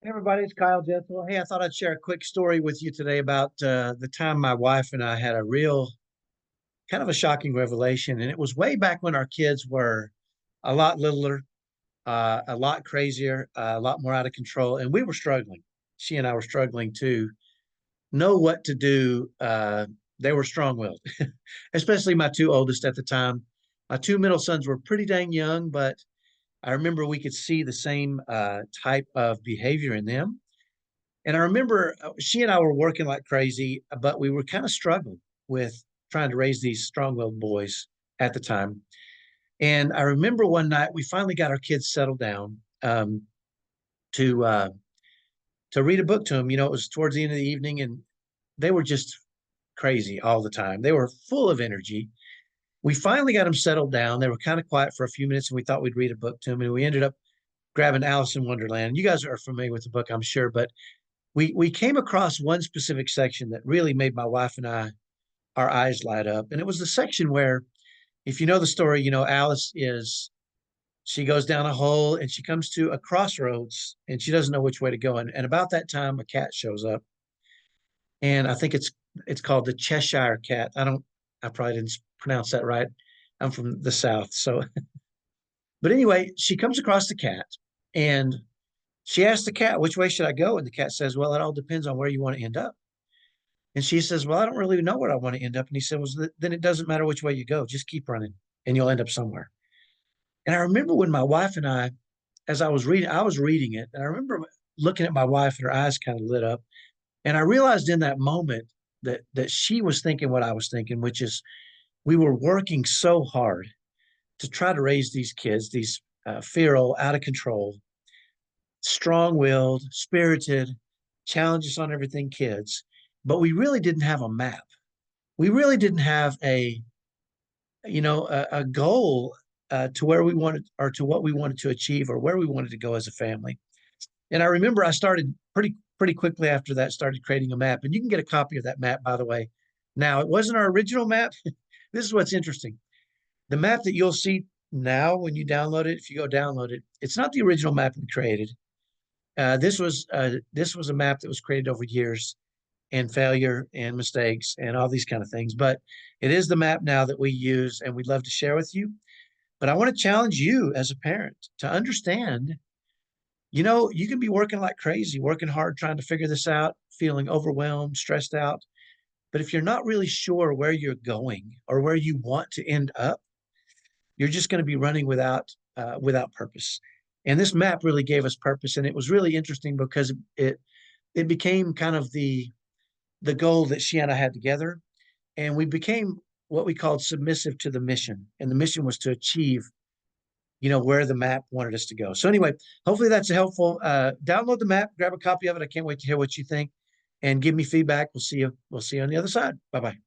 Hey everybody, it's Kyle Jessel. Hey, I thought I'd share a quick story with you today about the time my wife and I had a real kind of a shocking revelation. And it was way back when our kids were a lot littler, a lot crazier, a lot more out of control. And we were struggling. She and I were struggling to know what to do. They were strong-willed, especially my two oldest at the time. My two middle sons were pretty dang young, but I remember we could see the same type of behavior in them. And I remember she and I were working like crazy, but we were kind of struggling with trying to raise these strong-willed boys at the time. And I remember one night we finally got our kids settled down to to read a book to them. It was towards the end of the evening, and they were just crazy all the time. They were full of energy. We finally got them settled down. They were kind of quiet for a few minutes, and we thought we'd read a book to them. And we ended up grabbing Alice in Wonderland. You guys are familiar with the book, I'm sure, but we came across one specific section that really made my wife and I our eyes light up. And it was the section where, if you know the story, Alice is she goes down a hole and she comes to a crossroads and she doesn't know which way to go. And about that time, a cat shows up. And I think it's called the Cheshire cat. I probably didn't pronounce that right. I'm from the South. So, but anyway, she comes across the cat and she asks the cat, which way should I go? And the cat says, well, it all depends on where you want to end up. And she says, well, I don't really know where I want to end up. And he said, well, then it doesn't matter which way you go. Just keep running and you'll end up somewhere. And I remember when my wife and as I was reading it. And I remember looking at my wife and her eyes kind of lit up. And I realized in that moment that she was thinking what I was thinking, which is we were working so hard to try to raise these kids, these feral, out of control, strong-willed, spirited, challenges on everything kids, but we really didn't have a map. We really didn't have a goal to where we wanted or to what we wanted to achieve or where we wanted to go as a family. And I remember I started pretty quickly after that, started creating a map. And you can get a copy of that map, by the way. Now, it wasn't our original map. This is what's interesting. The map that you'll see now when you download it, if you go download it, it's not the original map we created. This was a map that was created over years and failure and mistakes and all these kind of things. But it is the map now that we use and we'd love to share with you. But I want to challenge you as a parent to understand, you can be working like crazy, working hard, trying to figure this out, feeling overwhelmed, stressed out. But if you're not really sure where you're going or where you want to end up, you're just going to be running without purpose. And this map really gave us purpose, and it was really interesting because it became kind of the goal that she and I had together, and we became what we called submissive to the mission, and the mission was to achieve, where the map wanted us to go. So anyway, hopefully that's helpful. Download the map, grab a copy of it. I can't wait to hear what you think, and give me feedback. We'll see you on the other side. Bye bye.